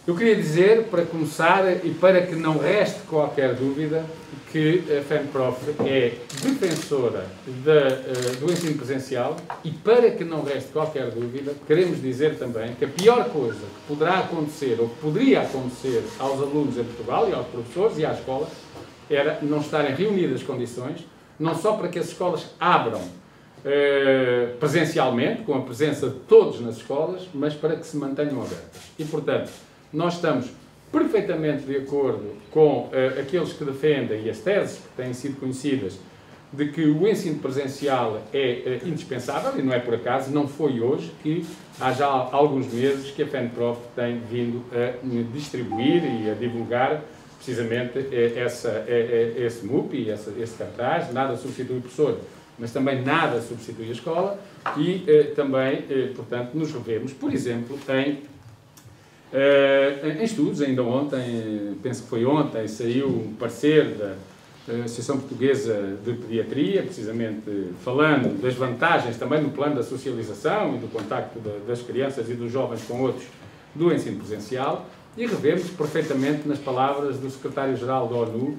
Eu queria dizer, para começar, e para que não reste qualquer dúvida, que a FENPROF é defensora do ensino presencial e, para que não reste qualquer dúvida, queremos dizer também que a pior coisa que poderá acontecer, ou que poderia acontecer aos alunos em Portugal e aos professores e à escola, era não estarem reunidas condições, não só para que as escolas abram presencialmente, com a presença de todos nas escolas, mas para que se mantenham abertas. E, portanto, nós estamos perfeitamente de acordo com aqueles que defendem, e as teses que têm sido conhecidas, de que o ensino presencial é indispensável, e não é por acaso, não foi hoje que há já alguns meses que a FENPROF tem vindo a distribuir e a divulgar precisamente esse MUP e esse cartaz. Nada substitui o professor, mas também nada substitui a escola, e também, portanto, nos revemos, por exemplo, em estudos. Ainda ontem, penso que foi ontem, saiu um parecer da Associação Portuguesa de Pediatria, precisamente falando das vantagens também no plano da socialização e do contacto das crianças e dos jovens com outros do ensino presencial, e revemos perfeitamente nas palavras do secretário-geral da ONU,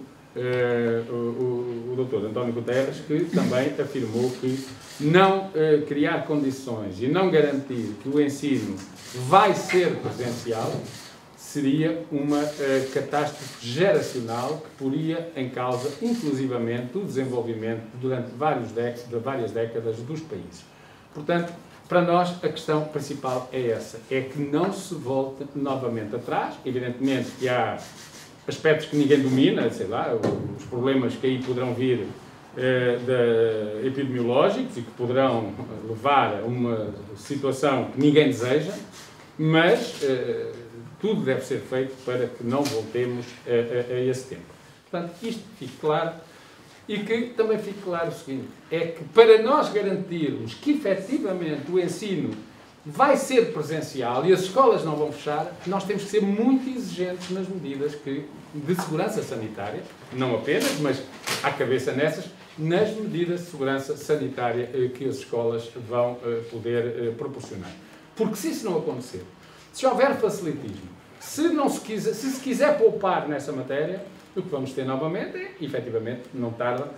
o Dr. António Guterres, que também afirmou que não criar condições e não garantir que o ensino vai ser presencial seria uma catástrofe geracional que poria em causa, inclusivamente, o desenvolvimento durante várias décadas dos países. Portanto, para nós, a questão principal é essa, é que não se volte novamente atrás. Evidentemente que há aspectos que ninguém domina, sei lá, os problemas que aí poderão vir epidemiológicos e que poderão levar a uma situação que ninguém deseja, mas tudo deve ser feito para que não voltemos a esse tempo. Portanto, isto fique claro, e que também fique claro o seguinte, é que para nós garantirmos que efetivamente o ensino vai ser presencial e as escolas não vão fechar, nós temos que ser muito exigentes nas medidas de segurança sanitária, não apenas, mas à cabeça nas medidas de segurança sanitária que as escolas vão poder proporcionar. Porque se isso não acontecer, se houver facilitismo, se quiser poupar nessa matéria, o que vamos ter novamente é, efetivamente, não tarda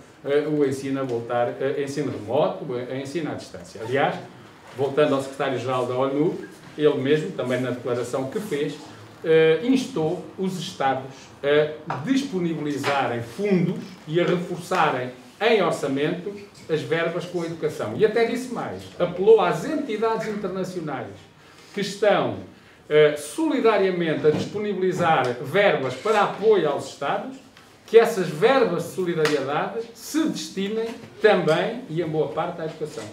o ensino a voltar a ensino remoto, a ensino à distância. Aliás, voltando ao secretário-geral da ONU, ele mesmo, também na declaração que fez, instou os Estados a disponibilizarem fundos e a reforçarem em orçamento as verbas com a educação. E até disse mais, apelou às entidades internacionais que estão solidariamente a disponibilizar verbas para apoio aos Estados, que essas verbas de solidariedade se destinem também, e em boa parte, à educação.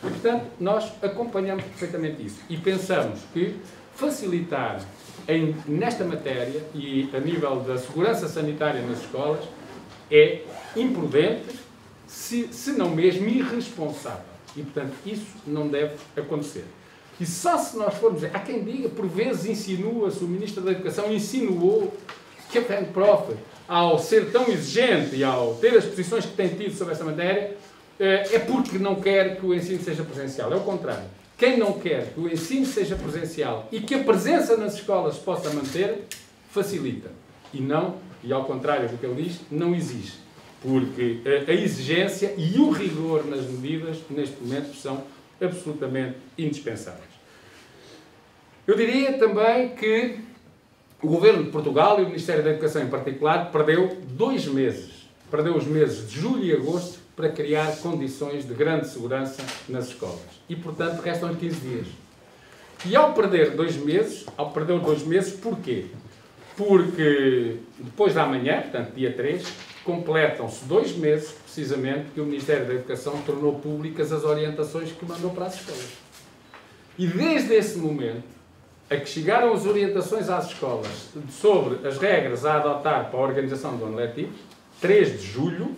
E, portanto, nós acompanhamos perfeitamente isso e pensamos que facilitar nesta matéria e a nível da segurança sanitária nas escolas é imprudente, se não mesmo irresponsável. E, portanto, isso não deve acontecer. E só se nós formos... Há quem diga, por vezes insinua-se, o Ministro da Educação insinuou que a FENPROF, ao ser tão exigente e ao ter as posições que tem tido sobre essa matéria, é porque não quer que o ensino seja presencial. É o contrário. Quem não quer que o ensino seja presencial e que a presença nas escolas se possa manter, facilita. E ao contrário do que ele diz, não exige. Porque a exigência e o rigor nas medidas, neste momento, são absolutamente indispensáveis. Eu diria também que o Governo de Portugal e o Ministério da Educação em particular perdeu 2 meses. Perdeu os meses de julho e agosto para criar condições de grande segurança nas escolas. E, portanto, restam 15 dias. E ao perder 2 meses, porquê? Porque depois da manhã, portanto, dia 3, completam-se 2 meses, precisamente, que o Ministério da Educação tornou públicas as orientações que mandou para as escolas. E desde esse momento, a que chegaram as orientações às escolas sobre as regras a adotar para a organização do ano letivo, 3 de julho,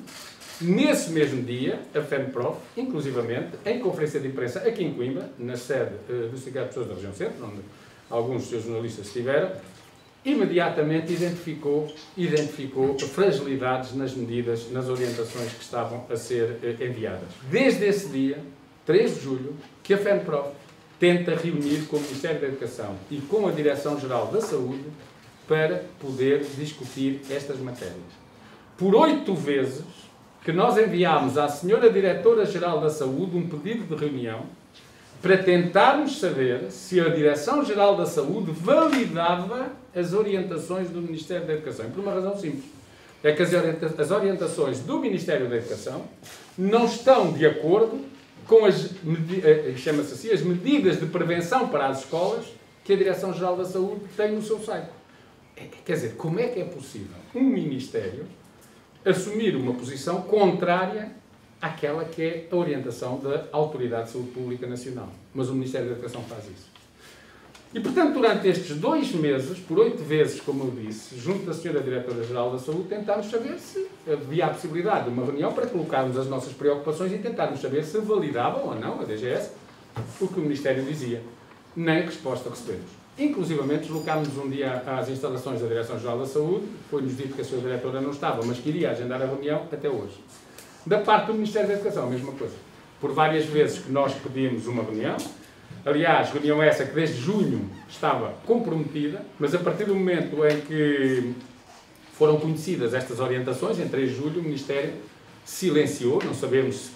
nesse mesmo dia, a FENPROF, inclusivamente, em conferência de imprensa aqui em Coimbra, na sede do Sindicato de Pessoas da Região Centro, onde alguns dos seus jornalistas estiveram, imediatamente identificou fragilidades nas medidas, nas orientações que estavam a ser enviadas. Desde esse dia, 3 de julho, que a FENPROF tenta reunir com o Ministério da Educação e com a Direção-Geral da Saúde para poder discutir estas matérias. Por 8 vezes que nós enviámos à Senhora Diretora-Geral da Saúde um pedido de reunião para tentarmos saber se a Direção-Geral da Saúde validava as orientações do Ministério da Educação. E por uma razão simples. É que as orientações do Ministério da Educação não estão de acordo com as, chama-se assim, as medidas de prevenção para as escolas que a Direção-Geral da Saúde tem no seu site. Quer dizer, como é que é possível um Ministério assumir uma posição contrária àquela que é a orientação da Autoridade de Saúde Pública Nacional? Mas o Ministério da Educação faz isso. E, portanto, durante estes 2 meses, por 8 vezes, como eu disse, junto da Sra. Diretora-Geral da Saúde, tentámos saber se havia a possibilidade de uma reunião para colocarmos as nossas preocupações e tentarmos saber se validava ou não a DGS o que o Ministério dizia. Nem resposta recebemos. Inclusivamente, deslocámos um dia às instalações da Direção-Geral da Saúde, foi-nos dito que a Sra. Diretora não estava, mas queria agendar a reunião até hoje. Da parte do Ministério da Educação, a mesma coisa. Por várias vezes que nós pedimos uma reunião, aliás, reunião essa que desde junho estava comprometida, mas a partir do momento em que foram conhecidas estas orientações, em 3 de julho, o Ministério silenciou, não sabemos se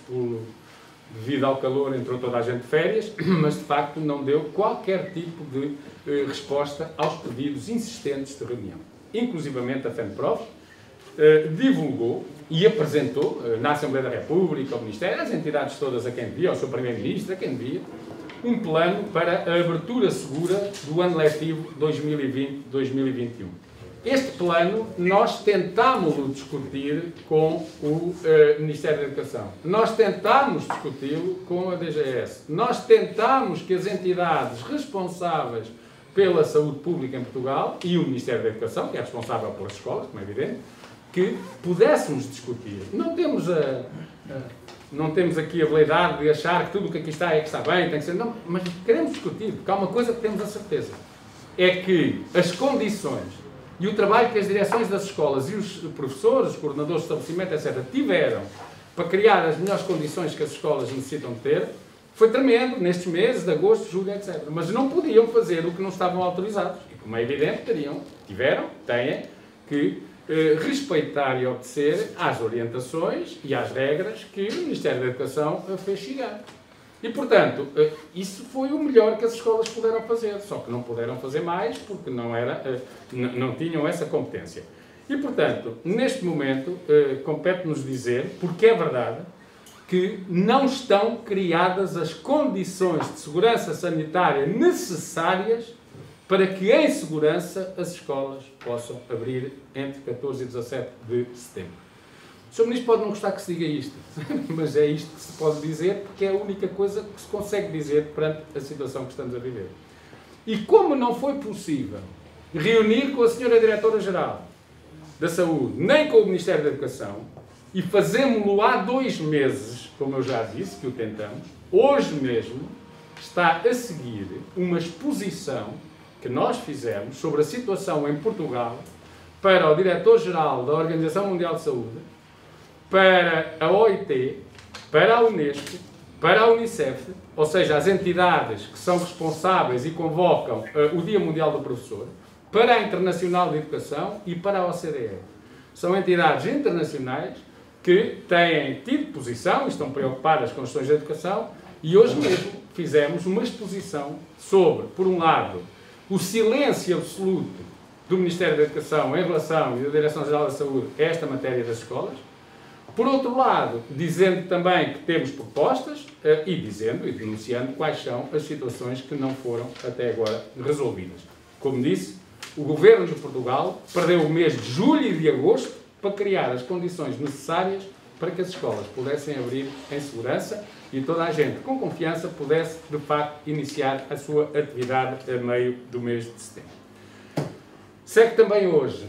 devido ao calor entrou toda a gente de férias, mas de facto não deu qualquer tipo de resposta aos pedidos insistentes de reunião. Inclusivamente a FENPROF divulgou e apresentou na Assembleia da República, ao Ministério, às entidades todas a quem devia, ao seu Primeiro-Ministro, a quem devia, um plano para a abertura segura do ano letivo 2020-2021. Este plano nós tentámos-lo discutir com o Ministério da Educação. Nós tentámos discuti-lo com a DGS. Nós tentámos que as entidades responsáveis pela saúde pública em Portugal e o Ministério da Educação, que é responsável pelas escolas, como é evidente, que pudéssemos discutir. Não temos aqui a habilidade de achar que tudo o que aqui está é que está bem, tem que ser... Não, mas queremos discutir, porque há uma coisa que temos a certeza. É que as condições e o trabalho que as direções das escolas e os professores, os coordenadores de estabelecimento, etc., tiveram para criar as melhores condições que as escolas necessitam de ter, foi tremendo nestes meses de agosto, julho, etc. Mas não podiam fazer o que não estavam autorizados. E, como é evidente, têm que respeitar e obedecer às orientações e às regras que o Ministério da Educação fez chegar. E, portanto, isso foi o melhor que as escolas puderam fazer, só que não puderam fazer mais porque não tinham essa competência. E, portanto, neste momento, compete-nos dizer, porque é verdade, que não estão criadas as condições de segurança sanitária necessárias para que, em segurança, as escolas possam abrir entre 14 e 17 de setembro. O Sr. Ministro pode não gostar que se diga isto, mas é isto que se pode dizer, porque é a única coisa que se consegue dizer perante a situação que estamos a viver. E como não foi possível reunir com a Sra. Diretora-Geral da Saúde, nem com o Ministério da Educação, e fazemos-lo há 2 meses, como eu já disse, que o tentamos, hoje mesmo está a seguir uma exposição que nós fizemos sobre a situação em Portugal para o Diretor-Geral da Organização Mundial de Saúde, para a OIT, para a Unesco, para a Unicef, ou seja, as entidades que são responsáveis e convocam o Dia Mundial do Professor, para a Internacional de Educação e para a OCDE. São entidades internacionais que têm tido posição e estão preocupadas com as questões da educação e hoje mesmo fizemos uma exposição sobre, por um lado, o silêncio absoluto do Ministério da Educação em relação e da Direção-Geral da Saúde a esta matéria das escolas. Por outro lado, dizendo também que temos propostas e denunciando quais são as situações que não foram até agora resolvidas. Como disse, o Governo de Portugal perdeu o mês de julho e de agosto para criar as condições necessárias para que as escolas pudessem abrir em segurança e toda a gente, com confiança, pudesse, de facto, iniciar a sua atividade a meio do mês de setembro. Segue também hoje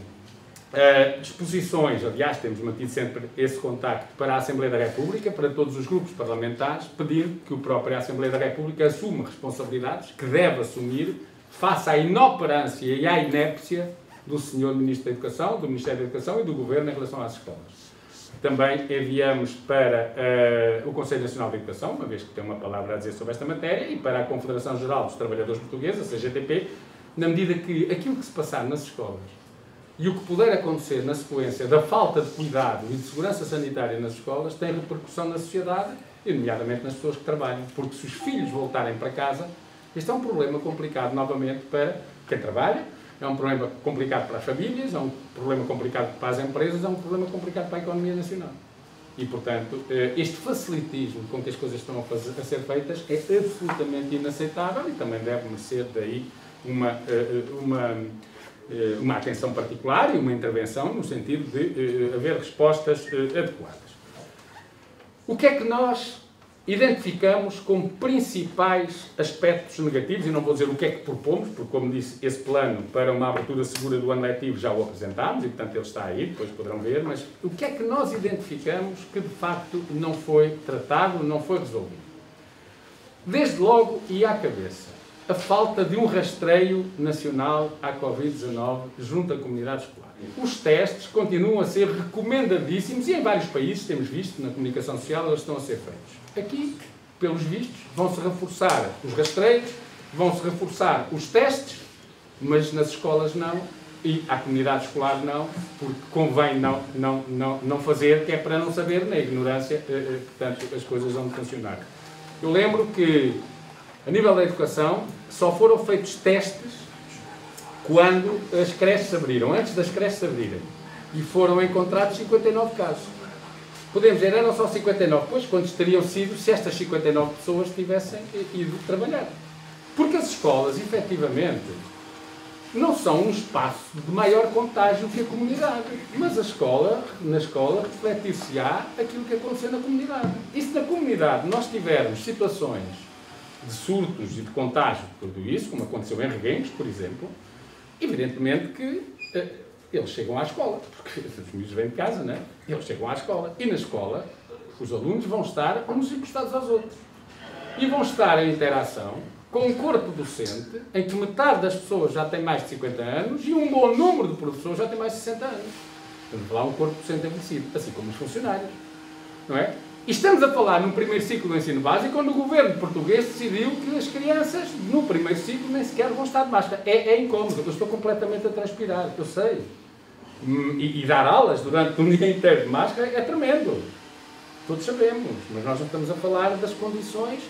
disposições, aliás, temos mantido sempre esse contacto para a Assembleia da República, para todos os grupos parlamentares, pedindo que a própria Assembleia da República assuma responsabilidades que deve assumir face à inoperância e à inépcia do Sr. Ministro da Educação, do Ministério da Educação e do Governo em relação às escolas. também enviamos para o Conselho Nacional de Educação, uma vez que tem uma palavra a dizer sobre esta matéria, e para a Confederação Geral dos Trabalhadores Portugueses, a CGTP, na medida que aquilo que se passar nas escolas e o que puder acontecer na sequência da falta de cuidado e de segurança sanitária nas escolas tem repercussão na sociedade, e nomeadamente nas pessoas que trabalham. Porque se os filhos voltarem para casa, este é um problema complicado novamente para quem trabalha, é um problema complicado para as famílias, é um problema complicado para as empresas, é um problema complicado para a economia nacional. E, portanto, este facilitismo com que as coisas estão a ser feitas é absolutamente inaceitável e também deve merecer daí uma atenção particular e uma intervenção no sentido de haver respostas adequadas. O que é que nós identificamos como principais aspectos negativos? E não vou dizer o que é que propomos, porque, como disse, esse plano para uma abertura segura do ano letivo já o apresentámos e, portanto, ele está aí, depois poderão ver, mas o que é que nós identificamos que, de facto, não foi tratado, não foi resolvido? Desde logo, e à cabeça, a falta de um rastreio nacional à Covid-19 junto à comunidade escolar. Os testes continuam a ser recomendadíssimos e em vários países, temos visto na comunicação social, eles estão a ser feitos. Aqui, pelos vistos, vão-se reforçar os rastreios, vão-se reforçar os testes, mas nas escolas não e à comunidade escolar não, porque convém não fazer, que é para não saber, na ignorância, portanto, as coisas vão funcionar. Eu lembro que, a nível da educação, só foram feitos testes quando as creches abriram, antes das creches abrirem. E foram encontrados 59 casos. Podemos dizer, eram só 59, pois, quantos teriam sido se estas 59 pessoas tivessem ido trabalhar. Porque as escolas, efetivamente, não são um espaço de maior contágio que a comunidade. Mas na escola, refletir-se-á aquilo que aconteceu na comunidade. E se na comunidade nós tivermos situações de surtos e de contágio de tudo isso, como aconteceu em Reguengos, por exemplo, evidentemente que eles chegam à escola, porque os miúdos vêm de casa, não é? Eles chegam à escola. E na escola, os alunos vão estar uns encostados aos outros. E vão estar em interação com um corpo docente em que metade das pessoas já tem mais de 50 anos e um bom número de professores já tem mais de 60 anos. Estamos a falar de um corpo docente envelhecido, assim como os funcionários. Não é? E estamos a falar num primeiro ciclo do ensino básico, onde o governo português decidiu que as crianças, no primeiro ciclo, nem sequer vão estar de máscara. É incómodo, eu estou completamente a transpirar, eu sei. E dar aulas durante um dia inteiro de máscara é tremendo. Todos sabemos, mas nós não estamos a falar das condições,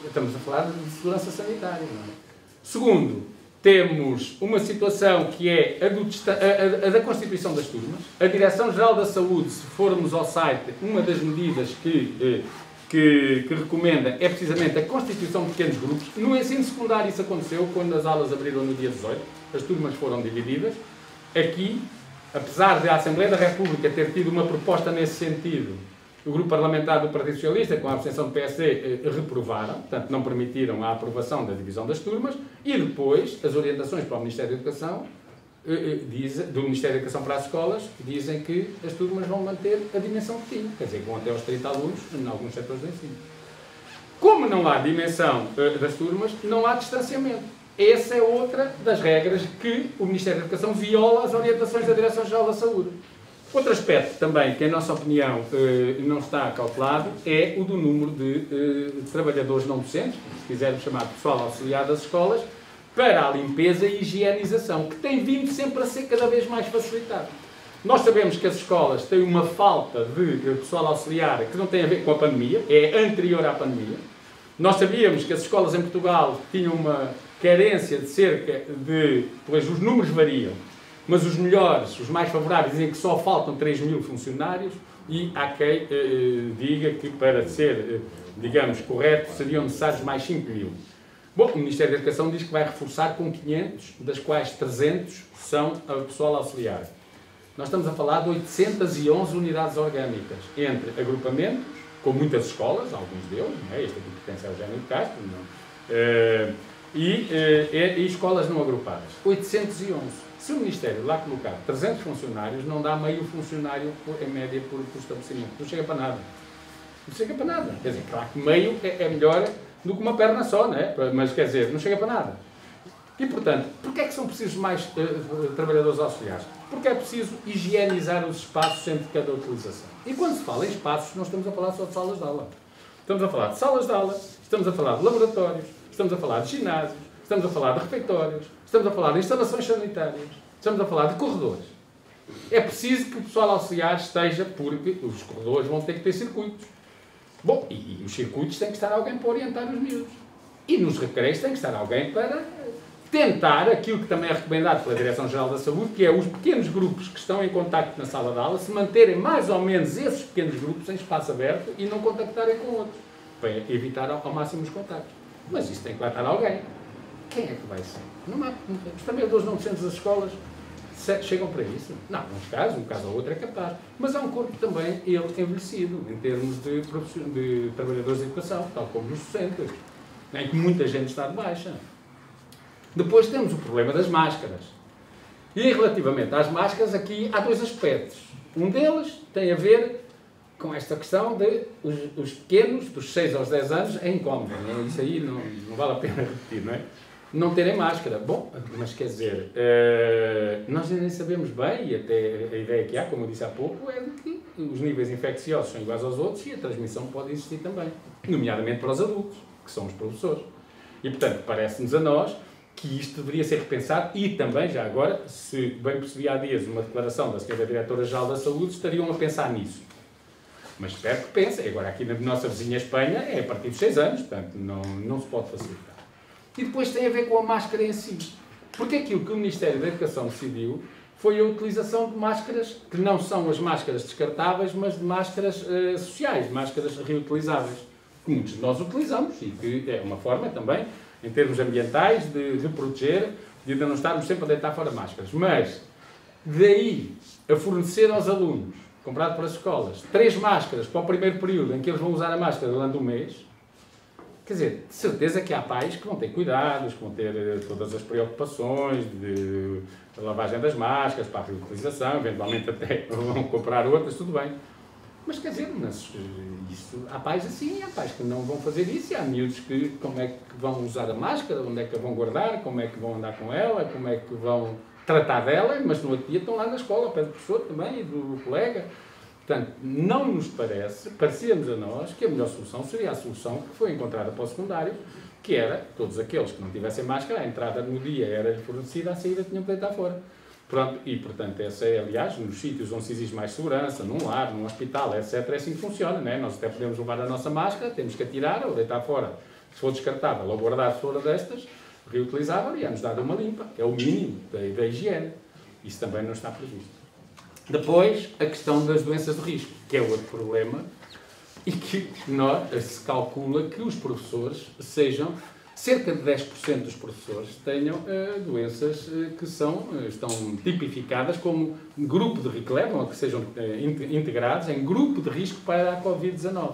estamos a falar de segurança sanitária. Não é? Segundo, temos uma situação que é a da constituição das turmas. A Direção-Geral da Saúde, se formos ao site, uma das medidas que recomenda é precisamente a constituição de pequenos grupos. No ensino secundário isso aconteceu quando as aulas abriram no dia 18, as turmas foram divididas. Aqui, apesar de a Assembleia da República ter tido uma proposta nesse sentido, o Grupo Parlamentar do Partido Socialista, com a abstenção do PSD, reprovaram, portanto não permitiram a aprovação da divisão das turmas, e depois as orientações para o Ministério da Educação, do Ministério da Educação para as escolas, dizem que as turmas vão manter a dimensão que tinham, quer dizer, que vão até aos 30 alunos em alguns setores do ensino. Como não há dimensão das turmas, não há distanciamento. Essa é outra das regras que o Ministério da Educação viola as orientações da Direção-Geral da Saúde. Outro aspecto também, que, em nossa opinião, não está cautelado, é o do número de trabalhadores não docentes, se quisermos chamar pessoal auxiliar das escolas, para a limpeza e higienização, que tem vindo sempre a ser cada vez mais facilitado. Nós sabemos que as escolas têm uma falta de pessoal auxiliar que não tem a ver com a pandemia, é anterior à pandemia. Nós sabíamos que as escolas em Portugal tinham uma carência de cerca de... Pois os números variam, mas os melhores, os mais favoráveis, dizem que só faltam 3.000 funcionários e há quem diga que para ser, digamos, correto, seriam necessários mais 5.000. Bom, o Ministério da Educação diz que vai reforçar com 500, das quais 300 são a pessoal auxiliar. Nós estamos a falar de 811 unidades orgânicas, entre agrupamentos, com muitas escolas, alguns deles, não é? Este aqui pertence ao Eugênio de Castro, não? E escolas não agrupadas. 811. Se o Ministério lá colocar 300 funcionários, não dá meio funcionário em média por estabelecimento. Não chega para nada. Não chega para nada. Quer dizer, claro que meio é melhor do que uma perna só, não é? Mas quer dizer, não chega para nada. E, portanto, porquê é que são precisos mais trabalhadores auxiliares? Porque é preciso higienizar os espaços entre cada utilização. E quando se fala em espaços, não estamos a falar só de salas de aula. Estamos a falar de salas de aula, estamos a falar de laboratórios, estamos a falar de ginásios, estamos a falar de refeitórios, estamos a falar de instalações sanitárias, estamos a falar de corredores. É preciso que o pessoal auxiliar esteja, porque os corredores vão ter que ter circuitos. Bom, e os circuitos têm que estar alguém para orientar os miúdos. E nos recreios tem que estar alguém para tentar aquilo que também é recomendado pela Direção-Geral da Saúde, que é os pequenos grupos que estão em contacto na sala de aula, se manterem mais ou menos esses pequenos grupos em espaço aberto e não contactarem com outros, para evitar ao máximo os contactos. Mas isso tem que lá estar alguém. Quem é que vai ser? Não há, os trabalhadores não docentes das escolas chegam para isso? Não, uns casos, um caso ou outro é capaz. Mas há um corpo também, ele envelhecido, em termos de trabalhadores de educação, tal como os docentes, em que muita gente está de baixa. Depois temos o problema das máscaras. E relativamente às máscaras, aqui há dois aspectos. Um deles tem a ver com esta questão de os pequenos, dos 6 aos 10 anos, é incómodo. Não é? Isso aí não vale a pena repetir, não é? Não terem máscara. Bom, mas quer dizer, nós nem sabemos bem, e até a ideia que há, como eu disse há pouco, é de que os níveis infecciosos são iguais aos outros e a transmissão pode existir também, nomeadamente para os adultos, que são os professores. E, portanto, parece-nos a nós que isto deveria ser repensado e também, já agora, se bem percebi há dias uma declaração da Sra. Diretora-Geral da Saúde, estariam a pensar nisso. Mas espero que pensem. Agora, aqui na nossa vizinha Espanha, é a partir dos 6 anos, portanto, não se pode facilitar. E depois tem a ver com a máscara em si. Porque aquilo que o Ministério da Educação decidiu foi a utilização de máscaras que não são as máscaras descartáveis, mas de máscaras sociais, máscaras reutilizáveis, que muitos de nós utilizamos e que é uma forma também, em termos ambientais, de proteger, de não estarmos sempre a deitar fora máscaras. Mas, daí a fornecer aos alunos, comprado pelas escolas, 3 máscaras para o primeiro período em que eles vão usar a máscara durante um mês, quer dizer, de certeza que há pais que vão ter cuidados, que vão ter todas as preocupações de lavagem das máscaras, para a reutilização, eventualmente até vão comprar outras, tudo bem. Mas quer dizer, isso, há pais assim, há pais que não vão fazer isso, e há miúdos que como é que vão usar a máscara, onde é que a vão guardar, como é que vão andar com ela, como é que vão tratar dela, mas no outro dia estão lá na escola, ao pé do professor também e do colega. Portanto, não nos parecia-nos a nós que a melhor solução seria a solução que foi encontrada para o secundário, que era todos aqueles que não tivessem máscara, a entrada no dia era fornecida, a saída tinham que deitar fora. Pronto, e portanto, essa é, aliás, nos sítios onde se exige mais segurança, num lar, num hospital, etc., é assim que funciona, não é? Nós até podemos levar a nossa máscara, temos que atirar ou deitar fora, se for descartável, ou guardar se for destas, reutilizável, e é-nos dado uma limpa, é o mínimo da higiene. Isso também não está previsto. Depois, a questão das doenças de risco, que é outro problema, e que se calcula que os professores sejam, cerca de 10% dos professores tenham doenças que estão tipificadas como grupo de risco, levam a que sejam integrados em grupo de risco para a Covid-19.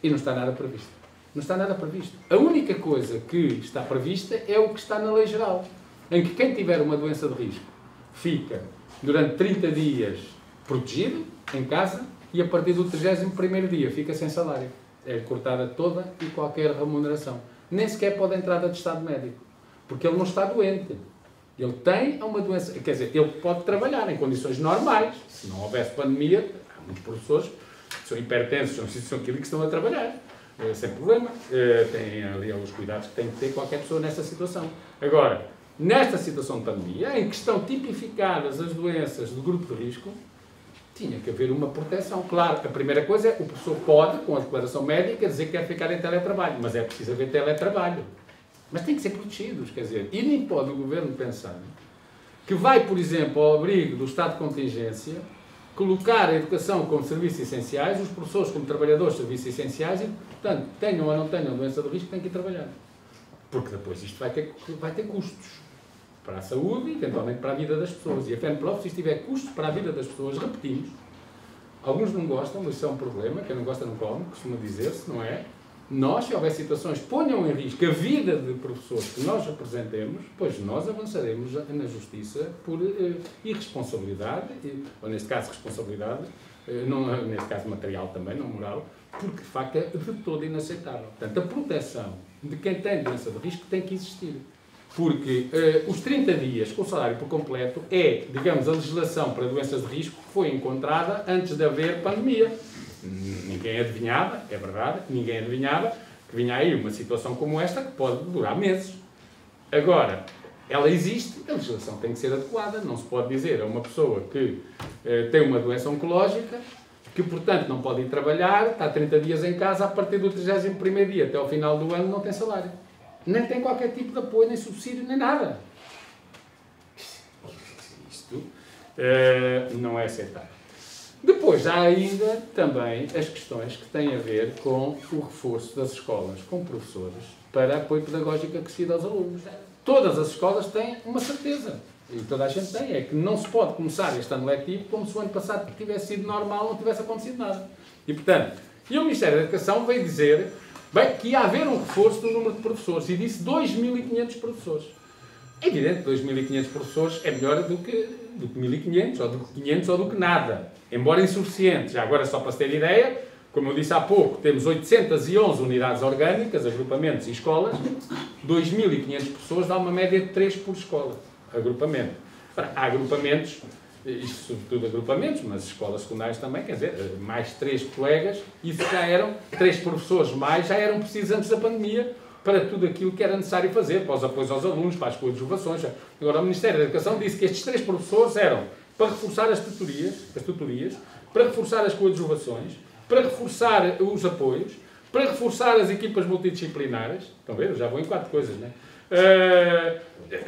E não está nada previsto. Não está nada previsto. A única coisa que está prevista é o que está na lei geral, em que quem tiver uma doença de risco fica durante 30 dias protegido em casa e a partir do 31º dia fica sem salário. É cortada toda e qualquer remuneração. Nem sequer pode entrar de atestado médico, porque ele não está doente. Ele tem uma doença, quer dizer, ele pode trabalhar em condições normais. Se não houvesse pandemia, há muitos professores que são hipertensos, são aquilo que estão a trabalhar, sem problema. Têm ali os cuidados que tem que ter qualquer pessoa nesta situação. Agora, nesta situação de pandemia, em que estão tipificadas as doenças do grupo de risco, tinha que haver uma proteção. Claro, a primeira coisa é o professor pode, com a declaração médica, dizer que quer ficar em teletrabalho, mas é preciso haver teletrabalho. Mas tem que ser protegidos, quer dizer, e nem pode o Governo pensar que vai, por exemplo, ao abrigo do estado de contingência, colocar a educação como serviços essenciais, os professores como trabalhadores de serviços essenciais e, portanto, tenham ou não tenham doença de risco, têm que ir trabalhar. Porque depois isto vai ter custos para a saúde e, eventualmente, para a vida das pessoas. E a FENPROF, se tiver custos para a vida das pessoas, repetimos, alguns não gostam, mas isso é um problema, quem não gosta não come, costuma dizer-se, não é? Nós, se houver situações que ponham em risco a vida de professores que nós representemos, pois nós avançaremos na justiça por irresponsabilidade, ou neste caso responsabilidade, neste caso material também, não moral, porque de facto é de todo inaceitável. Portanto, a proteção de quem tem doença de risco tem que existir. Porque os 30 dias com o salário por completo é, digamos, a legislação para doenças de risco que foi encontrada antes de haver pandemia. Ninguém adivinhava, é verdade, ninguém adivinhava que vinha aí uma situação como esta que pode durar meses. Agora, ela existe, a legislação tem que ser adequada. Não se pode dizer a uma pessoa que tem uma doença oncológica, que, portanto, não pode ir trabalhar, está 30 dias em casa, a partir do 31º dia até ao final do ano não tem salário. Nem tem qualquer tipo de apoio, nem subsídio, nem nada. Isto não é aceitável. Depois há ainda também as questões que têm a ver com o reforço das escolas com professores para apoio pedagógico acrescido aos alunos. Todas as escolas têm uma certeza, e toda a gente tem, é que não se pode começar este ano letivo como se o ano passado tivesse sido normal, não tivesse acontecido nada. E, portanto, o Ministério da Educação veio dizer que ia haver um reforço do número de professores, e disse 2.500 professores. É evidente que 2.500 professores é melhor do que 1.500, ou do que 500, ou do que nada. Embora insuficiente. Já agora, só para se ter ideia, como eu disse há pouco, temos 811 unidades orgânicas, agrupamentos e escolas, 2.500 pessoas dá uma média de 3 por escola. Agrupamento. Há agrupamentos, isto sobretudo agrupamentos, mas escolas secundárias também, quer dizer, mais 3 colegas, isso já eram 3 professores mais, já eram precisos antes da pandemia, para tudo aquilo que era necessário fazer, para os apoios aos alunos, para as coadjuvações. Agora, o Ministério da Educação disse que estes 3 professores eram para reforçar as tutorias, para reforçar as coadjuvações, para reforçar os apoios, para reforçar as equipas multidisciplinares. Estão a ver? Eu já vou em 4 coisas, não é?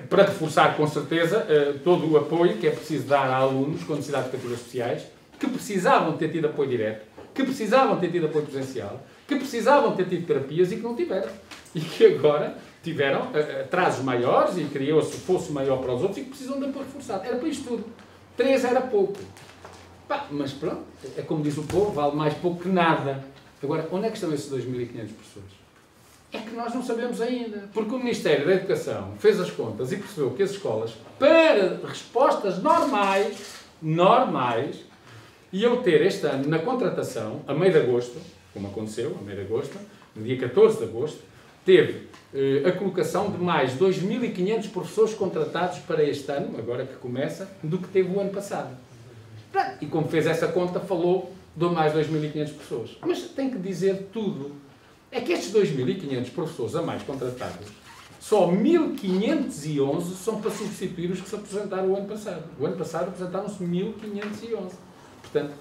Para reforçar, com certeza, todo o apoio que é preciso dar a alunos com necessidades educativas especiais, que precisavam ter tido apoio direto, que precisavam ter tido apoio presencial, que precisavam ter tido terapias e que não tiveram. E que agora tiveram atrasos maiores e criou-se fosse maior para os outros e que precisam de apoio reforçado. Era para isto tudo. 3 era pouco. Mas pronto, é como diz o povo, vale mais pouco que nada. Agora, onde é que estão esses 2.500 professores? É que nós não sabemos ainda. Porque o Ministério da Educação fez as contas e percebeu que as escolas, para respostas normais, iam ter este ano, na contratação, a meio de agosto, como aconteceu, a meio de agosto, no dia 14 de agosto, teve a colocação de mais 2.500 professores contratados para este ano, agora que começa, do que teve o ano passado. E como fez essa conta, falou de mais 2.500 pessoas. Mas tem que dizer tudo. É que estes 2.500 professores a mais contratados, só 1.511 são para substituir os que se apresentaram o ano passado. O ano passado apresentaram-se 1.511. Portanto,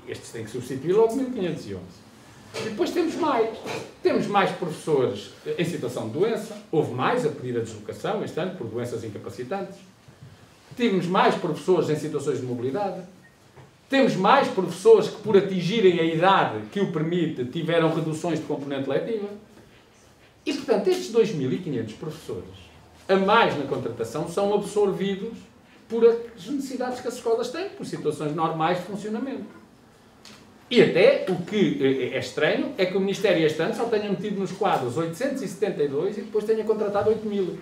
estes têm que substituir logo 1.511. E depois temos mais professores em situação de doença, houve mais a pedir a deslocação este ano por doenças incapacitantes, temos mais professores em situações de mobilidade, temos mais professores que, por atingirem a idade que o permite, tiveram reduções de componente letiva. E, portanto, estes 2.500 professores a mais na contratação são absorvidos por as necessidades que as escolas têm, por situações normais de funcionamento. E até, o que é estranho, é que o Ministério este ano só tenha metido nos quadros 872 e depois tenha contratado 8.000.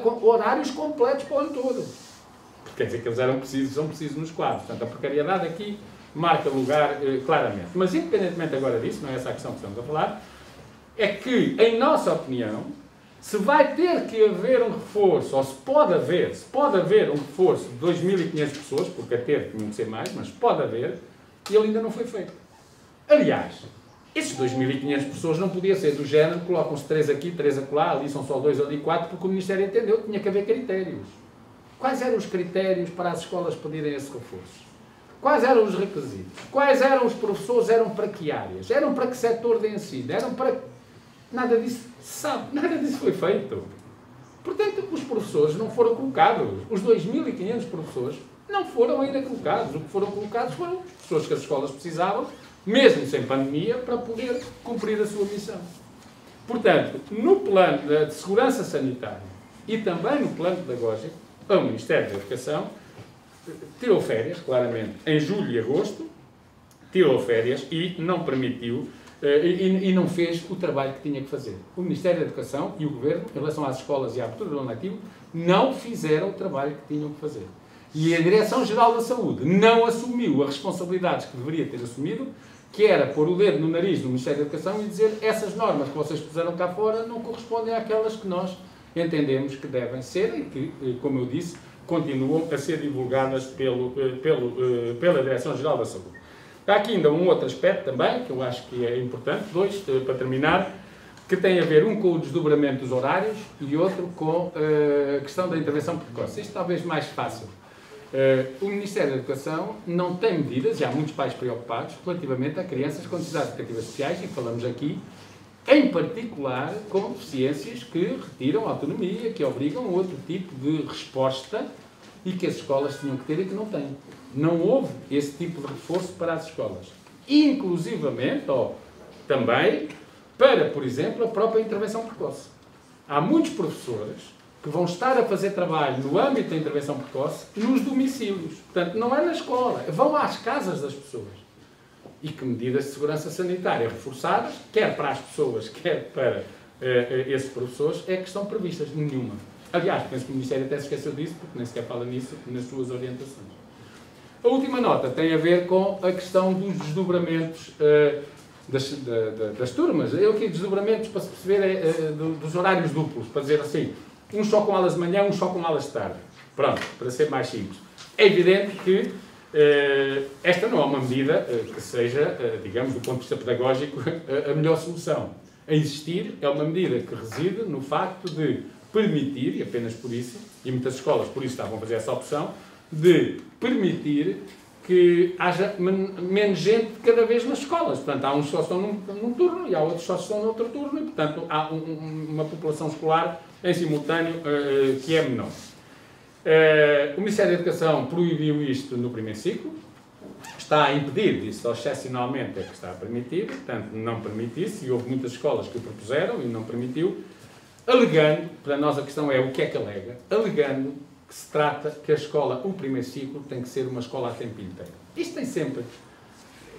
Com horários completos para o ano todo. Porque quer dizer que eles são precisos nos quadros. Portanto, a precariedade aqui marca lugar claramente. Mas, independentemente agora disso, não é essa a questão que estamos a falar, é que, em nossa opinião, se vai ter que haver um reforço, ou se pode haver um reforço de 2.500 pessoas, porque a ter tinham que ser mais, mas pode haver, e ele ainda não foi feito. Aliás, esses 2.500 pessoas não podia ser do género, colocam-se 3 aqui, 3 acolá, ali são só 2, ali 4, porque o Ministério entendeu que tinha que haver critérios. Quais eram os critérios para as escolas pedirem esse reforço? Quais eram os requisitos? Quais eram os professores? Eram para que áreas? Eram para que setor de ensino? Eram para... Nada disso se sabe, nada disso foi feito. Portanto, os professores não foram colocados. Os 2.500 professores não foram ainda colocados. O que foram colocados foram os professores que as escolas precisavam, mesmo sem pandemia, para poder cumprir a sua missão. Portanto, no plano de segurança sanitária e também no plano pedagógico, o Ministério da Educação tirou férias, claramente, em julho e agosto, tirou férias e não permitiu e não fez o trabalho que tinha que fazer. O Ministério da Educação e o Governo, em relação às escolas e à abertura do ano letivo, não fizeram o trabalho que tinham que fazer. E a Direção-Geral da Saúde não assumiu as responsabilidades que deveria ter assumido, que era pôr o dedo no nariz do Ministério da Educação e dizer essas normas que vocês puseram cá fora não correspondem àquelas que nós entendemos que devem ser e que, como eu disse, continuam a ser divulgadas pela Direção-Geral da Saúde. Há aqui ainda um outro aspecto também, que eu acho que é importante, dois, para terminar, que tem a ver um com o desdobramento dos horários e outro com a questão da intervenção precoce. Isto talvez mais fácil. O Ministério da Educação não tem medidas, e há muitos pais preocupados, relativamente a crianças com necessidades educativas especiais, e falamos aqui, em particular, com deficiências que retiram a autonomia, que obrigam outro tipo de resposta e que as escolas tinham que ter e que não têm. Não houve esse tipo de reforço para as escolas. Inclusivamente, também, para, por exemplo, a própria intervenção precoce. Há muitos professores que vão estar a fazer trabalho no âmbito da intervenção precoce nos domicílios. Portanto, não é na escola, vão às casas das pessoas. E que medidas de segurança sanitária reforçadas, quer para as pessoas, quer para esses professores, é que estão previstas. Nenhuma. Aliás, penso que o Ministério até se esqueceu disso, porque nem sequer fala nisso nas suas orientações. A última nota tem a ver com a questão dos desdobramentos das turmas. Eu aqui, desdobramentos, para se perceber, dos horários duplos, para dizer assim, um só com aulas de manhã, um só com aulas de tarde. Pronto, para ser mais simples. É evidente que esta não é uma medida que seja, digamos, do ponto de vista pedagógico, a melhor solução. A existir é uma medida que reside no facto de permitir, e apenas por isso, e muitas escolas por isso estavam a fazer essa opção, de permitir que haja menos gente cada vez nas escolas. Portanto, há uns que só estão num turno e há outros que só estão noutro turno e, portanto, há uma população escolar em simultâneo que é menor. O Ministério da Educação proibiu isto no primeiro ciclo, está a impedir, disse só excepcionalmente é que está a permitir, portanto, não permite isso, e houve muitas escolas que o propuseram e não permitiu, alegando, para nós a questão é o que é que alega, alegando que se trata que a escola, o primeiro ciclo, tem que ser uma escola a tempo inteiro. Isto tem sempre.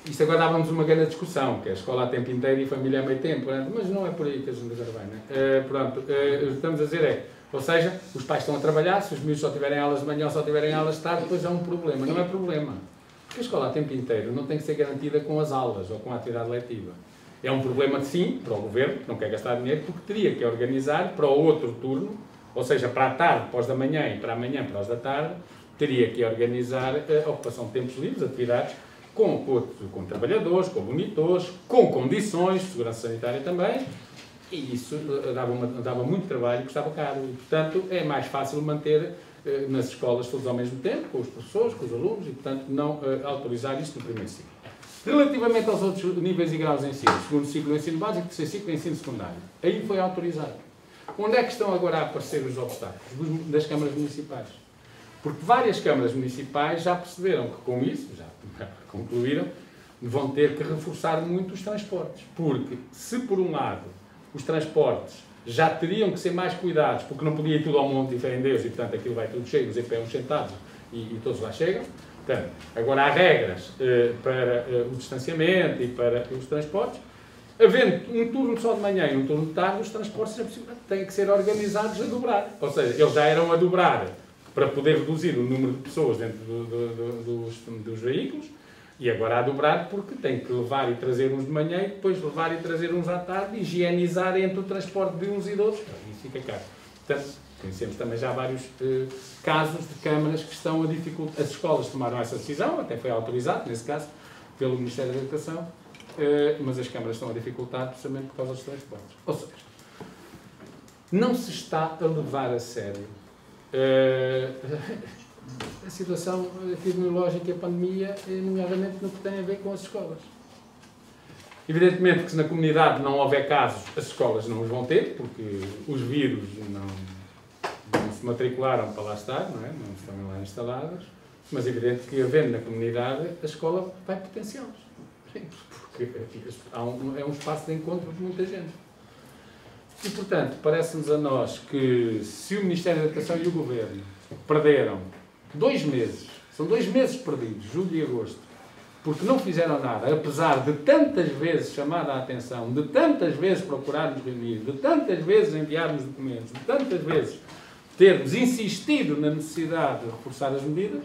Isto agora dávamos uma grande discussão, que é a escola a tempo inteiro e família a meio tempo, mas não é por aí que a gente agora vai, não é? Pronto, estamos a dizer ou seja, os pais estão a trabalhar, se os miúdos só tiverem aulas de manhã ou só tiverem aulas de tarde, depois há um problema. Não é problema. Porque a escola a tempo inteiro não tem que ser garantida com as aulas ou com a atividade letiva. É um problema, sim, para o governo, que não quer gastar dinheiro, porque teria que organizar para o outro turno, ou seja, para a tarde, para os da manhã e para amanhã, para os da tarde, teria que organizar a ocupação de tempos livres, atividades com trabalhadores, com monitores, com condições de segurança sanitária também, e isso dava muito trabalho e custava caro. E, portanto, é mais fácil manter nas escolas todos ao mesmo tempo, com os professores, com os alunos, e, portanto, não autorizar isto no primeiro ciclo. Relativamente aos outros níveis e graus de ensino, segundo ciclo de ensino básico, terceiro ciclo de ensino secundário, aí foi autorizado. Onde é que estão agora a aparecer os obstáculos? Das câmaras municipais. Porque várias câmaras municipais já perceberam que com isso, já concluíram, vão ter que reforçar muito os transportes. Porque se por um lado os transportes já teriam que ser mais cuidados, porque não podia ir tudo ao monte e fé em Deus, e portanto aquilo vai tudo cheio, os EPs sentados e todos lá chegam. Portanto, agora há regras para o distanciamento e para os transportes. Havendo um turno só de manhã e um turno de tarde, os transportes têm que ser organizados a dobrar. Ou seja, eles já eram a dobrar para poder reduzir o número de pessoas dentro dos veículos, e agora a dobrar porque tem que levar e trazer uns de manhã e depois levar e trazer uns à tarde, higienizar entre o transporte de uns e de outros. Isso fica caro. Portanto, conhecemos também já vários casos de câmaras que estão a dificultar. As escolas tomaram essa decisão, até foi autorizado, nesse caso, pelo Ministério da Educação, mas as câmaras estão a dificultar precisamente por causa dos transportes. Ou seja, não se está a levar a sério a situação epidemiológica e a pandemia, nomeadamente no que tem a ver com as escolas. Evidentemente que se na comunidade não houver casos, as escolas não os vão ter, porque os vírus não se matricularam para lá estar, não é? Não estão lá instalados, mas é evidente que, havendo na comunidade, a escola vai potenciá-los. Porque é um espaço de encontro de muita gente. E, portanto, parece-nos a nós que se o Ministério da Educação e o Governo perderam 2 meses, são 2 meses perdidos, julho e agosto, porque não fizeram nada, apesar de tantas vezes chamar a atenção, de tantas vezes procurarmos reunir, de tantas vezes enviarmos documentos, de tantas vezes termos insistido na necessidade de reforçar as medidas,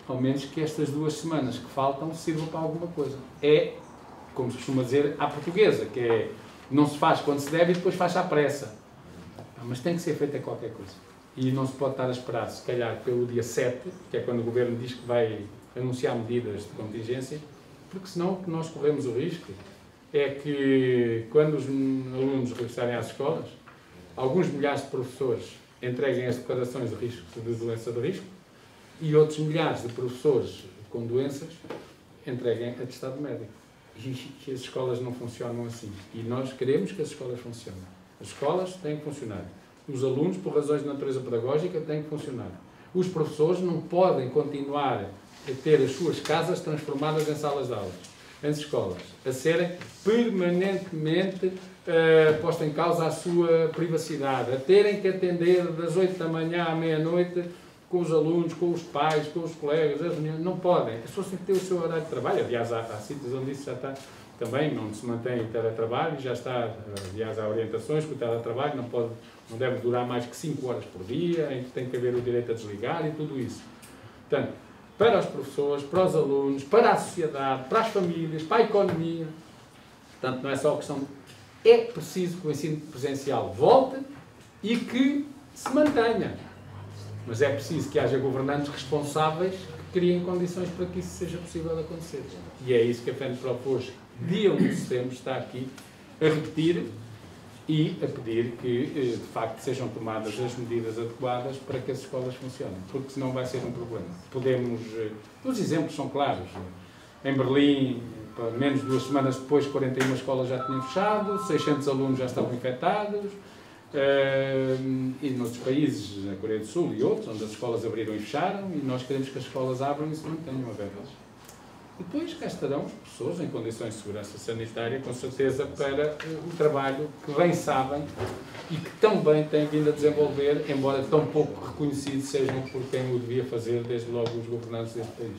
ao menos que estas 2 semanas que faltam sirvam para alguma coisa. É, como se costuma dizer, à portuguesa, que é, não se faz quando se deve e depois faz à pressa. Mas tem que ser feita qualquer coisa. E não se pode estar a esperar, se calhar, pelo dia 7, que é quando o Governo diz que vai anunciar medidas de contingência, porque senão o que nós corremos o risco é que, quando os alunos regressarem às escolas, alguns milhares de professores entreguem as declarações de risco de doença de risco e outros milhares de professores com doenças entreguem atestado médico. E as escolas não funcionam assim. E nós queremos que as escolas funcionem. As escolas têm que funcionar. Os alunos, por razões de natureza pedagógica, têm que funcionar. Os professores não podem continuar a ter as suas casas transformadas em salas de aulas, em escolas, a serem permanentemente posta em causa a sua privacidade, a terem que atender das 8 da manhã à meia-noite com os alunos, com os pais, com os colegas, as reuniões. Não podem. As pessoas têm que ter o seu horário de trabalho. Aliás, há sítios onde isso já está também, onde se mantém o teletrabalho, já está, aliás, há orientações que o teletrabalho não deve durar mais que 5 horas por dia, em que tem que haver o direito a desligar e tudo isso. Portanto, para os professores, para os alunos, para a sociedade, para as famílias, para a economia. Portanto, não é só a questão... É preciso que o ensino presencial volte e que se mantenha. Mas é preciso que haja governantes responsáveis que criem condições para que isso seja possível acontecer. E é isso que a FENPROF hoje, dia 1 de setembro, está aqui a repetir e a pedir que, de facto, sejam tomadas as medidas adequadas para que as escolas funcionem, porque senão vai ser um problema. Os exemplos são claros. Em Berlim, menos de 2 semanas depois, 41 escolas já tinham fechado, 600 alunos já estavam infectados, e noutros países, na Coreia do Sul e outros, onde as escolas abriram e fecharam, e nós queremos que as escolas abram e se mantenham abertas. Depois cá estarão os professores em condições de segurança sanitária, com certeza, para o trabalho que bem sabem e que tão bem têm vindo a desenvolver, embora tão pouco reconhecidos sejam por quem o devia fazer, desde logo os governantes deste país.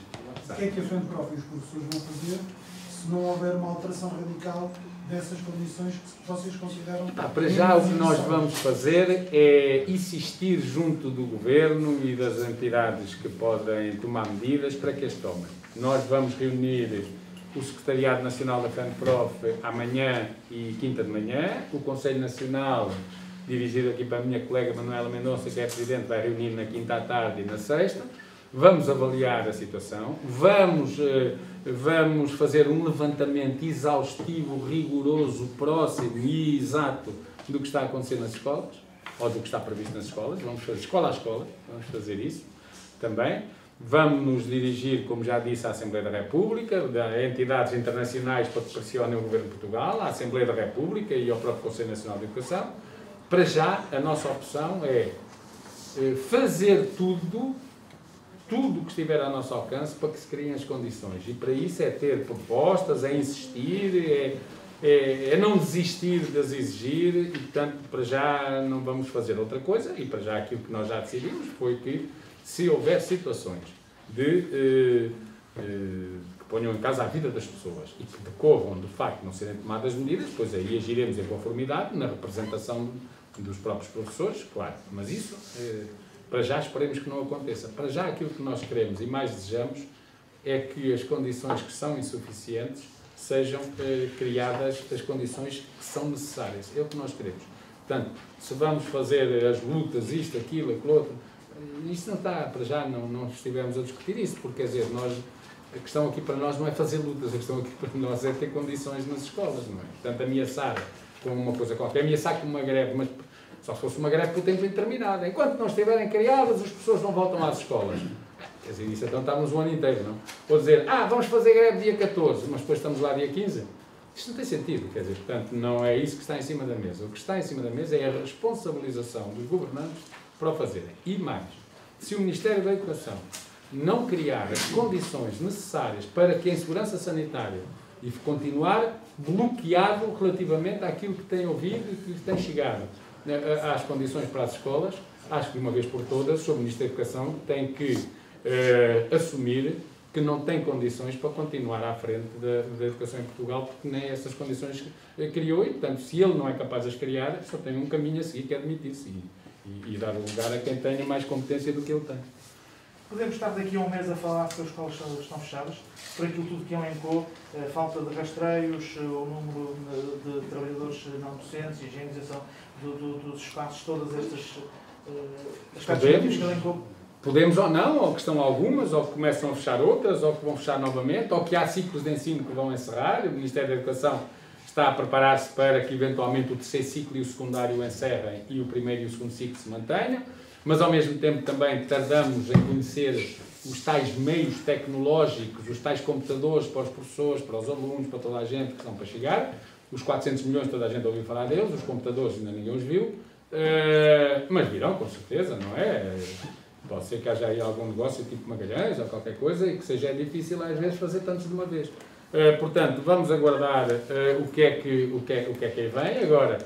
O que é que a FENPROF e os professores vão fazer se não houver uma alteração radical dessas condições que vocês consideram... Para já, o que nós vamos fazer é insistir junto do Governo e das entidades que podem tomar medidas para que as tomem. Nós vamos reunir o Secretariado Nacional da FENPROF amanhã e quinta de manhã, o Conselho Nacional, dirigido aqui para a minha colega Manuela Mendonça, que é Presidente, vai reunir na quinta à tarde e na sexta. Vamos avaliar a situação, vamos fazer um levantamento exaustivo, rigoroso, próximo e exato do que está a acontecer nas escolas, ou do que está previsto nas escolas. Vamos fazer escola a escola, vamos fazer isso também. Vamos nos dirigir, como já disse, à Assembleia da República, a entidades internacionais para que pressionem o Governo de Portugal, à Assembleia da República e ao próprio Conselho Nacional de Educação. Para já, a nossa opção é fazer tudo o que estiver ao nosso alcance para que se criem as condições. E para isso é ter propostas, é insistir, é não desistir de as exigir e, portanto, para já não vamos fazer outra coisa. E para já aquilo que nós já decidimos foi que, se houver situações que ponham em causa a vida das pessoas e que decorram, de facto, não serem tomadas medidas, pois aí agiremos em conformidade na representação dos próprios professores, claro. Mas isso... para já esperemos que não aconteça. Para já aquilo que nós queremos e mais desejamos é que as condições que são insuficientes sejam criadas as condições que são necessárias. É o que nós queremos. Portanto, se vamos fazer as lutas, isto, aquilo, aquilo outro, isso não está, para já não estivemos a discutir isso, porque, quer dizer, a questão aqui para nós não é fazer lutas, a questão aqui para nós é ter condições nas escolas, não é? Portanto, ameaçar com uma coisa qualquer, ameaçar com uma greve, mas só se fosse uma greve por tempo indeterminado. Enquanto não estiverem criadas, as pessoas não voltam às escolas. Quer dizer, isso então estamos o ano inteiro, não? Ou dizer, vamos fazer greve dia 14, mas depois estamos lá dia 15. Isto não tem sentido, quer dizer, portanto, não é isso que está em cima da mesa. O que está em cima da mesa é a responsabilização dos governantes para o fazerem. E mais, se o Ministério da Educação não criar as condições necessárias para que a segurança sanitária e continuar bloqueado relativamente àquilo que tem ouvido e que tem chegado às condições para as escolas, acho que de uma vez por todas o Ministro da Educação tem que assumir que não tem condições para continuar à frente da educação em Portugal, porque nem essas condições criou e, portanto, se ele não é capaz de as criar, só tem um caminho a seguir, que é admitir-se e dar lugar a quem tenha mais competência do que ele tem. podemos estar daqui a um mês a falar que as escolas estão fechadas, por aquilo tudo que elencou, falta de rastreios, o número de trabalhadores não docentes, higienização dos espaços, todas estas aspectos negativos que elencou. Podemos ou não, ou que estão algumas, ou que começam a fechar outras, ou que vão fechar novamente, ou que há ciclos de ensino que vão encerrar. O Ministério da Educação está a preparar-se para que eventualmente o terceiro ciclo e o secundário encerrem e o primeiro e o segundo ciclo se mantenham, mas ao mesmo tempo também tardamos em conhecer os tais meios tecnológicos, os tais computadores para os professores, para os alunos, para toda a gente que estão para chegar. Os 400 milhões, toda a gente ouviu falar deles, os computadores ainda ninguém os viu, mas virão com certeza, não é? Pode ser que haja aí algum negócio tipo Magalhães ou qualquer coisa e que seja difícil às vezes fazer tantos de uma vez. Portanto, vamos aguardar o que é que aí vem. Agora,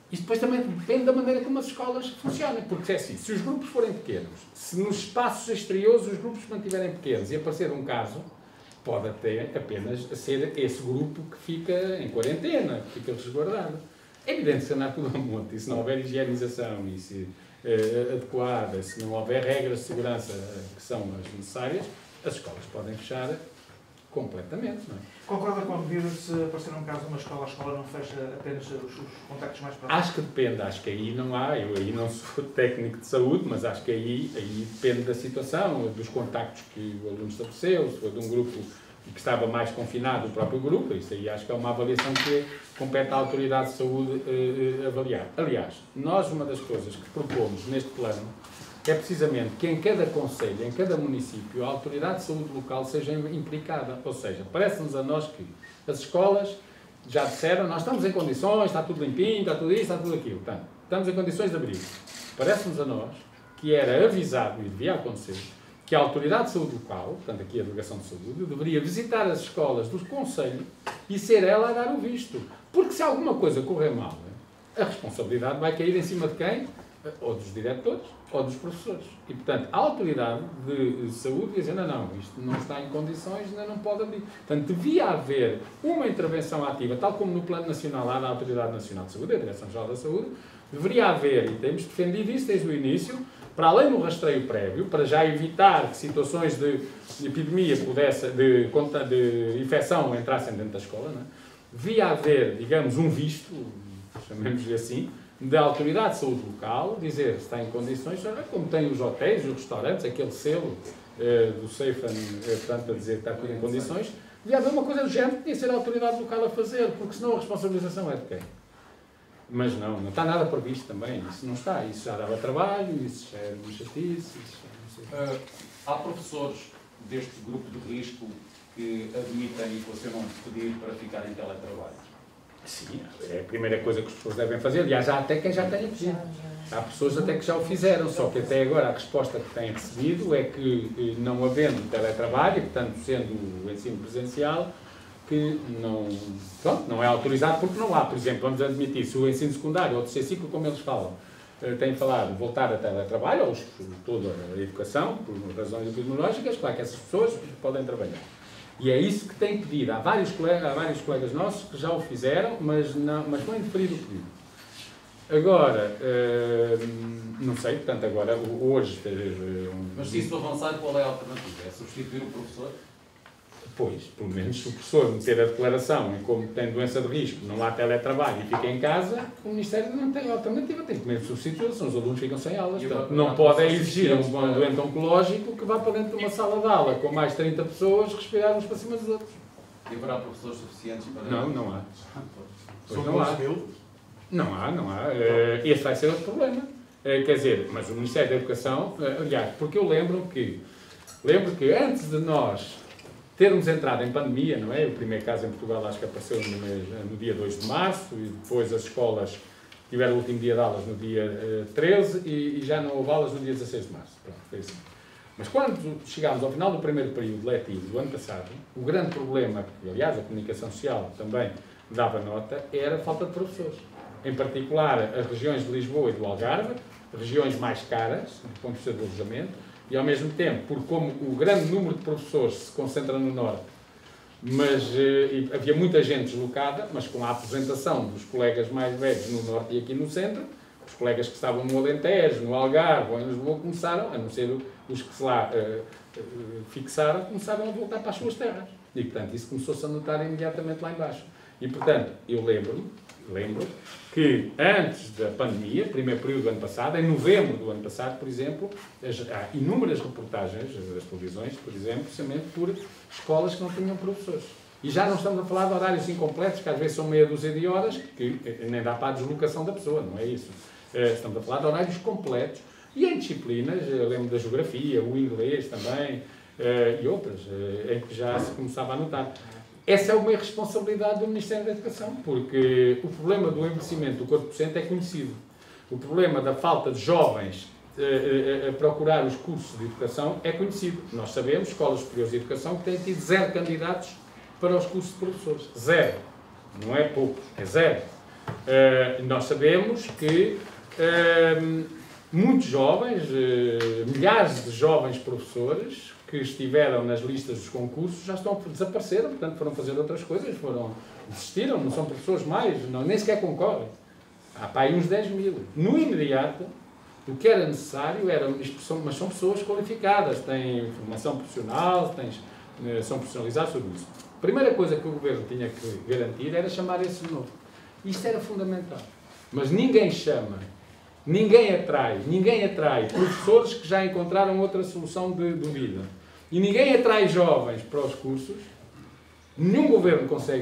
isto depois também depende da maneira como as escolas funcionam, porque é assim, se os grupos forem pequenos, se nos espaços exteriores os grupos se mantiverem pequenos e aparecer um caso, pode até apenas ser esse grupo que fica em quarentena, que fica resguardado. É evidente que se andar tudo a monte, e se não houver higienização e se adequada, se não houver regras de segurança que são as necessárias, as escolas podem fechar completamente, não é? Concorda com a medida de se aparecer um caso numa escola, a escola não fecha apenas os contactos mais próximos? Acho que depende, acho que aí não há, eu aí não sou técnico de saúde, mas acho que aí depende da situação, dos contactos que o aluno estabeleceu, se for de um grupo que estava mais confinado, o próprio grupo, isso aí acho que é uma avaliação que compete à Autoridade de Saúde avaliar. Aliás, nós uma das coisas que propomos neste plano é precisamente que em cada concelho, em cada município, a Autoridade de Saúde local seja implicada. Ou seja, parece-nos a nós que as escolas já disseram, nós estamos em condições, está tudo limpinho, está tudo isto, está tudo aquilo. Portanto, estamos em condições de abrir. Parece-nos a nós que era avisado, e devia acontecer, que a Autoridade de Saúde local, portanto aqui a Delegação de Saúde, deveria visitar as escolas do concelho e ser ela a dar o visto. Porque se alguma coisa correr mal, a responsabilidade vai cair em cima de quem? Ou dos diretores, ou dos professores. E, portanto, a Autoridade de Saúde diz, não, isto não está em condições, ainda não pode abrir. Portanto, devia haver uma intervenção ativa, tal como no Plano Nacional há da Autoridade Nacional de Saúde, a Direção-Geral da Saúde, deveria haver, e temos defendido isso desde o início, para além do rastreio prévio, para já evitar que situações de epidemia de infecção entrassem dentro da escola, não é? Devia haver, digamos, um visto, chamemos-lhe assim, da Autoridade de Saúde local, dizer se está em condições, como tem os hotéis, os restaurantes, aquele selo do Safe, portanto, a dizer que está tudo em condições, devia haver uma coisa do género que devia ser a autoridade local a fazer, porque senão a responsabilização é de quem? Mas não está nada previsto também, isso não está, isso já dava trabalho, isso já era uma chatice, isso já não sei. Há professores deste grupo de risco que admitem e equacionam pedir para ficar em teletrabalho? Sim, é a primeira coisa que as pessoas devem fazer, aliás, há até quem já tenha pedido. Há pessoas até que já o fizeram, só que até agora a resposta que têm recebido é que não havendo teletrabalho, portanto sendo o ensino presencial, que não é autorizado porque não há. Por exemplo, vamos admitir, se o ensino secundário ou o terceiro ciclo, como eles falam, têm falado voltar a teletrabalho, ou toda a educação, por razões epidemiológicas, claro que essas pessoas podem trabalhar. E é isso que tem pedido. Há vários colegas nossos que já o fizeram, mas foi indeferido o pedido. Agora, não sei, portanto, agora, hoje... Mas se isso avançar, qual é a alternativa? É substituir o professor? Pois, pelo menos se o professor meter a declaração e como tem doença de risco, não há teletrabalho e fica em casa, o Ministério não tem alternativa, tem que meter substituição, os alunos ficam sem aulas. Portanto, não pode exigir a um doente oncológico que vá para dentro de uma sala de aula com mais 30 pessoas respirar uns para cima dos outros. E haverá professores suficientes para... Não há. Pois não há. Não há. Esse vai ser outro problema. Quer dizer, mas o Ministério da Educação, aliás, porque eu lembro que antes de nós termos entrado em pandemia, não é? O primeiro caso em Portugal acho que apareceu no dia 2 de março e depois as escolas tiveram o último dia de aulas no dia 13 e já não houve aulas no dia 16 de março. Pronto, foi assim. Mas quando chegámos ao final do primeiro período letivo do ano passado, o grande problema, que aliás a comunicação social também dava nota, era a falta de professores. Em particular as regiões de Lisboa e do Algarve, regiões mais caras, do ponto de vista do alojamento, e ao mesmo tempo, porque como o grande número de professores se concentra no Norte, mas havia muita gente deslocada, mas com a aposentação dos colegas mais velhos no Norte e aqui no Centro, os colegas que estavam no Alentejo, no Algarve ou em Lisboa começaram, a não ser os que se lá fixaram começaram a voltar para as suas terras. E, portanto, isso começou-se a notar imediatamente lá embaixo. E, portanto, eu lembro que antes da pandemia, primeiro período do ano passado, em novembro do ano passado, por exemplo, há inúmeras reportagens das televisões, por exemplo, precisamente por escolas que não tinham professores. E já não estamos a falar de horários incompletos, que às vezes são meia dúzia de horas, que nem dá para a deslocação da pessoa, não é isso. Estamos a falar de horários completos. E em disciplinas, eu lembro da geografia, o inglês também, e outras, em que já se começava a notar. Essa é uma irresponsabilidade do Ministério da Educação, porque o problema do envelhecimento do corpo docente é conhecido. O problema da falta de jovens a procurar os cursos de educação é conhecido. Nós sabemos, escolas superiores de educação, que têm tido 0 candidatos para os cursos de professores. 0. Não é pouco, é 0. Nós sabemos que muitos jovens, milhares de jovens professores que estiveram nas listas dos concursos já desapareceram, portanto foram fazer outras coisas, desistiram, não são professores mais, nem sequer concorrem. Há para aí uns 10 mil. No imediato, o que era necessário mas são pessoas qualificadas, têm formação profissional, são profissionalizados sobre isso. A primeira coisa que o Governo tinha que garantir era chamar esse de novo. Isto era fundamental. Mas ninguém chama, ninguém atrai professores que já encontraram outra solução de vida. E ninguém atrai jovens para os cursos. Nenhum Governo consegue